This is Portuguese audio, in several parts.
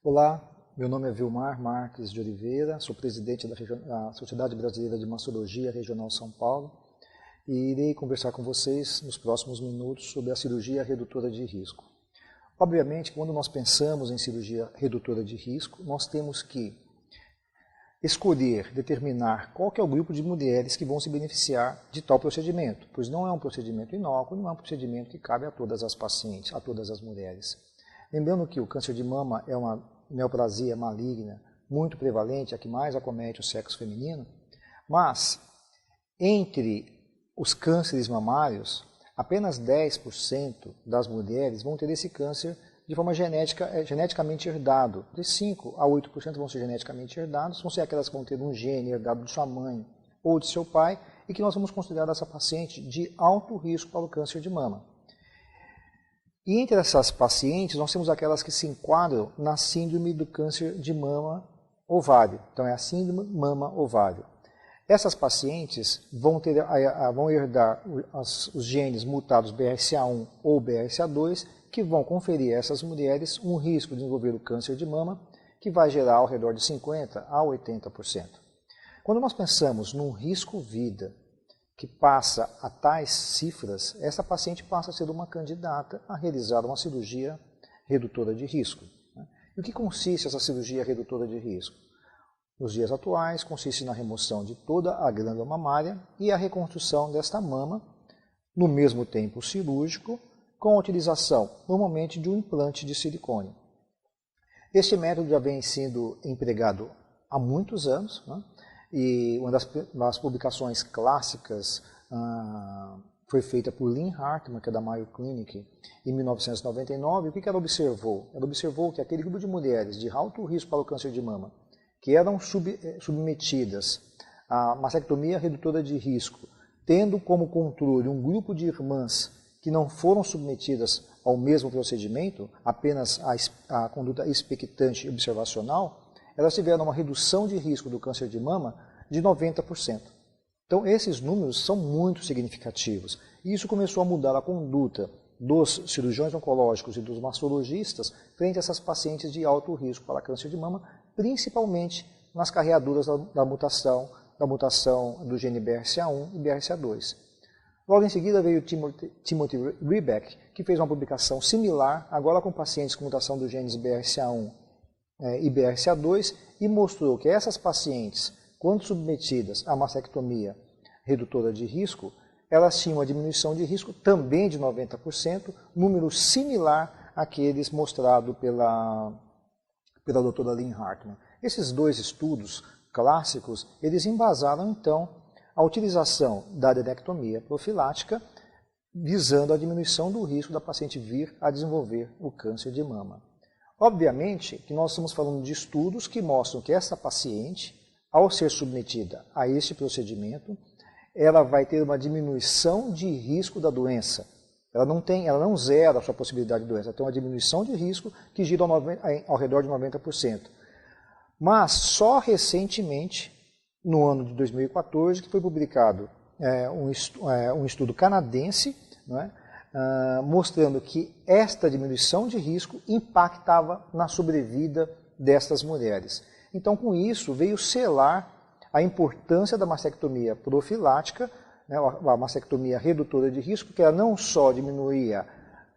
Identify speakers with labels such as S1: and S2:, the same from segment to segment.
S1: Olá, meu nome é Vilmar Marques de Oliveira, sou presidente da Sociedade Brasileira de Mastologia Regional São Paulo e irei conversar com vocês nos próximos minutos sobre a cirurgia redutora de risco. Obviamente, quando nós pensamos em cirurgia redutora de risco, nós temos que escolher, determinar qual que é o grupo de mulheres que vão se beneficiar de tal procedimento, pois não é um procedimento inócuo, não é um procedimento que cabe a todas as pacientes, a todas as mulheres. Lembrando que o câncer de mama é uma neoplasia maligna muito prevalente, a que mais acomete o sexo feminino, mas entre os cânceres mamários, apenas 10% das mulheres vão ter esse câncer de forma geneticamente herdado. De 5 a 8% vão ser geneticamente herdados, vão ser aquelas que vão ter um gene herdado de sua mãe ou de seu pai, e que nós vamos considerar essa paciente de alto risco para o câncer de mama. E entre essas pacientes, nós temos aquelas que se enquadram na síndrome do câncer de mama ovário. Então, é a síndrome mama-ovário. Essas pacientes vão herdar os genes mutados BRCA1 ou BRCA2, que vão conferir a essas mulheres um risco de desenvolver o câncer de mama, que vai gerar ao redor de 50% a 80%. Quando nós pensamos num risco-vida que passa a tais cifras, essa paciente passa a ser uma candidata a realizar uma cirurgia redutora de risco. E o que consiste essa cirurgia redutora de risco? Nos dias atuais, consiste na remoção de toda a glândula mamária e a reconstrução desta mama, no mesmo tempo cirúrgico, com a utilização, normalmente, de um implante de silicone. Este método já vem sendo empregado há muitos anos, né? E uma das publicações clássicas foi feita por Lynn Hartmann, que é da Mayo Clinic, em 1999. O que ela observou? Ela observou que aquele grupo de mulheres de alto risco para o câncer de mama, que eram submetidas a mastectomia redutora de risco, tendo como controle um grupo de irmãs que não foram submetidas ao mesmo procedimento, apenas a conduta expectante e observacional, elas tiveram uma redução de risco do câncer de mama de 90%. Então, esses números são muito significativos. E isso começou a mudar a conduta dos cirurgiões oncológicos e dos mastologistas frente a essas pacientes de alto risco para câncer de mama, principalmente nas carreadoras da mutação do gene BRCA1 e BRCA2. Logo em seguida veio Timothy Rebeck, que fez uma publicação similar, agora com pacientes com mutação dos genes BRCA1 e BRCA2, e mostrou que essas pacientes, quando submetidas à mastectomia redutora de risco, elas tinham uma diminuição de risco também de 90%, número similar àqueles mostrado pela doutora Lynn Hartmann. Esses dois estudos clássicos, eles embasaram então a utilização da adenectomia profilática, visando a diminuição do risco da paciente vir a desenvolver o câncer de mama. Obviamente que nós estamos falando de estudos que mostram que essa paciente, ao ser submetida a este procedimento, ela vai ter uma diminuição de risco da doença. Ela não zera a sua possibilidade de doença, ela tem uma diminuição de risco que gira ao redor de 90%. Mas só recentemente, no ano de 2014, que foi publicado um estudo canadense, não é? Mostrando que esta diminuição de risco impactava na sobrevida destas mulheres. Então, com isso, veio selar a importância da mastectomia profilática, né, a mastectomia redutora de risco, que ela não só diminuía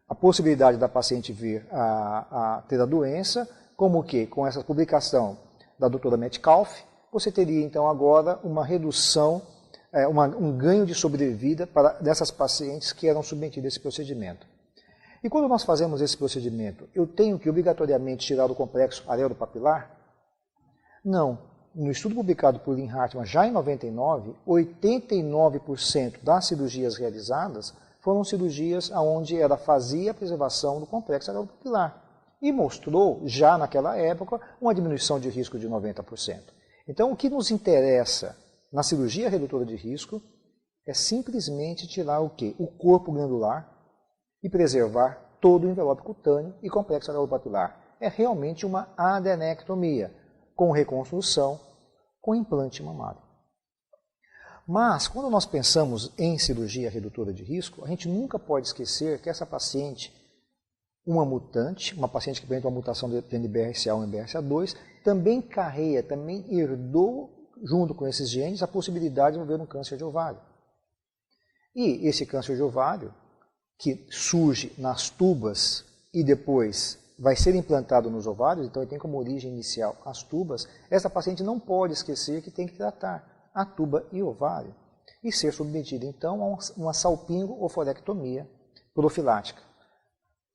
S1: a possibilidade da paciente vir a ter a doença, como que, com essa publicação da doutora Metcalfe, você teria então agora uma redução, um ganho de sobrevida dessas pacientes que eram submetidas a esse procedimento. E quando nós fazemos esse procedimento, eu tenho que obrigatoriamente tirar o complexo areopapilar? Não. No estudo publicado por Lynn Hartmann já em 99, 89% das cirurgias realizadas foram cirurgias onde ela fazia a preservação do complexo areopapilar. E mostrou, já naquela época, uma diminuição de risco de 90%. Então, o que nos interessa na cirurgia redutora de risco é simplesmente tirar o quê? O corpo glandular, e preservar todo o envelope cutâneo e complexo alveolo-papilar. É realmente uma adenectomia, com reconstrução, com implante mamário. Mas, quando nós pensamos em cirurgia redutora de risco, a gente nunca pode esquecer que essa paciente, uma mutante, uma paciente que apresenta uma mutação de NBRCA1 e NBRCA2, também carrega, também herdou, junto com esses genes, a possibilidade de desenvolver um câncer de ovário. E esse câncer de ovário, que surge nas tubas e depois vai ser implantado nos ovários, então ele tem como origem inicial as tubas, essa paciente não pode esquecer que tem que tratar a tuba e o ovário e ser submetida então a uma salpingo-oforectomia profilática.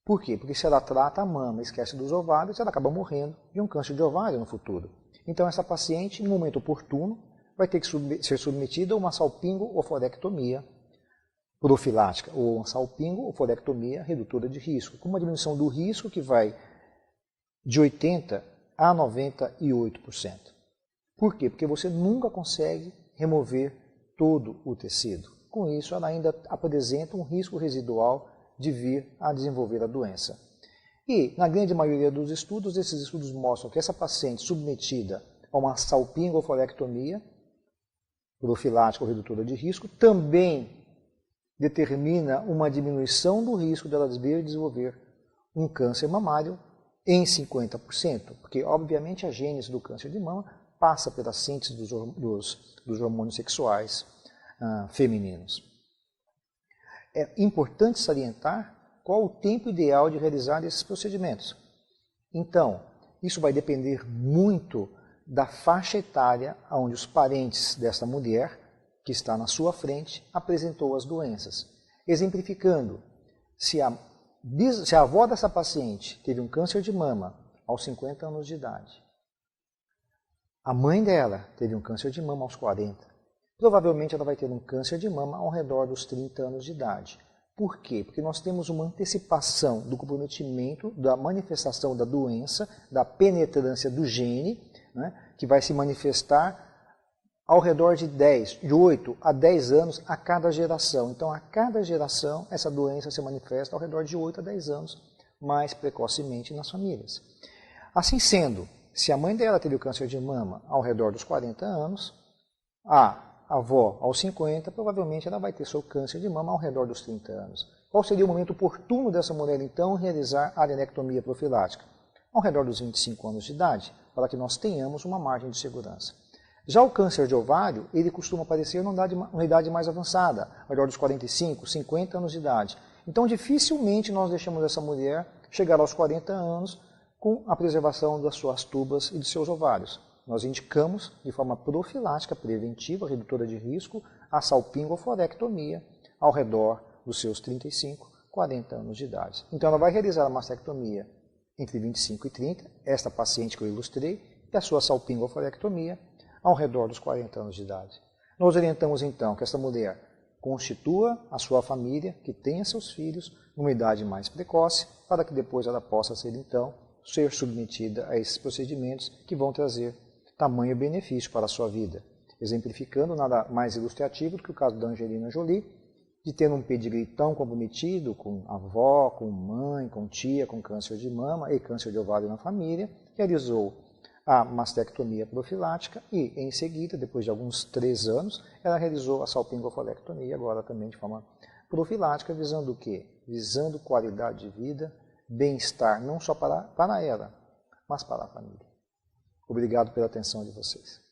S1: Por quê? Porque se ela trata a mama e esquece dos ovários, ela acaba morrendo de um câncer de ovário no futuro. Então essa paciente, no momento oportuno, vai ter que ser submetida a uma salpingo-oforectomia profilática, ou uma salpingo-oforectomia redutora de risco, com uma diminuição do risco que vai de 80% a 98%. Por quê? Porque você nunca consegue remover todo o tecido. Com isso, ela ainda apresenta um risco residual de vir a desenvolver a doença. E, na grande maioria dos estudos, esses estudos mostram que essa paciente submetida a uma salpingo-oforectomia profilática ou redutora de risco também determina uma diminuição do risco dela vir a desenvolver um câncer mamário em 50%, porque, obviamente, a gênese do câncer de mama passa pela síntese dos hormônios sexuais femininos. É importante salientar qual o tempo ideal de realizar esses procedimentos. Então, isso vai depender muito da faixa etária onde os parentes desta mulher, que está na sua frente, apresentou as doenças. Exemplificando, se a avó dessa paciente teve um câncer de mama aos 50 anos de idade, a mãe dela teve um câncer de mama aos 40, provavelmente ela vai ter um câncer de mama ao redor dos 30 anos de idade. Por quê? Porque nós temos uma antecipação do comprometimento, da manifestação da doença, da penetrância do gene, né, que vai se manifestar ao redor de 8 a 10 anos a cada geração. Então, a cada geração, essa doença se manifesta ao redor de 8 a 10 anos, mais precocemente nas famílias. Assim sendo, se a mãe dela teve o câncer de mama ao redor dos 40 anos, a avó aos 50, provavelmente ela vai ter seu câncer de mama ao redor dos 30 anos. Qual seria o momento oportuno dessa mulher, então, realizar a adenectomia profilática? Ao redor dos 25 anos de idade, para que nós tenhamos uma margem de segurança. Já o câncer de ovário, ele costuma aparecer numa idade mais avançada, ao redor dos 45, 50 anos de idade. Então, dificilmente nós deixamos essa mulher chegar aos 40 anos com a preservação das suas tubas e de seus ovários. Nós indicamos, de forma profilática, preventiva, redutora de risco, a salpingo-oforectomia ao redor dos seus 35, 40 anos de idade. Então, ela vai realizar a mastectomia entre 25 e 30, esta paciente que eu ilustrei, e a sua salpingo-oforectomia ao redor dos 40 anos de idade. Nós orientamos, então, que essa mulher constitua a sua família, que tenha seus filhos, numa idade mais precoce, para que depois ela possa ser, então, ser submetida a esses procedimentos que vão trazer tamanho benefício para a sua vida. Exemplificando, nada mais ilustrativo do que o caso da Angelina Jolie, de ter um pedigree tão comprometido com avó, com mãe, com tia, com câncer de mama e câncer de ovário na família, realizou a mastectomia profilática e, em seguida, depois de alguns 3 anos, ela realizou a salpingo-oforectomia, agora também de forma profilática, visando o quê? Visando qualidade de vida, bem-estar, não só para ela, mas para a família. Obrigado pela atenção de vocês.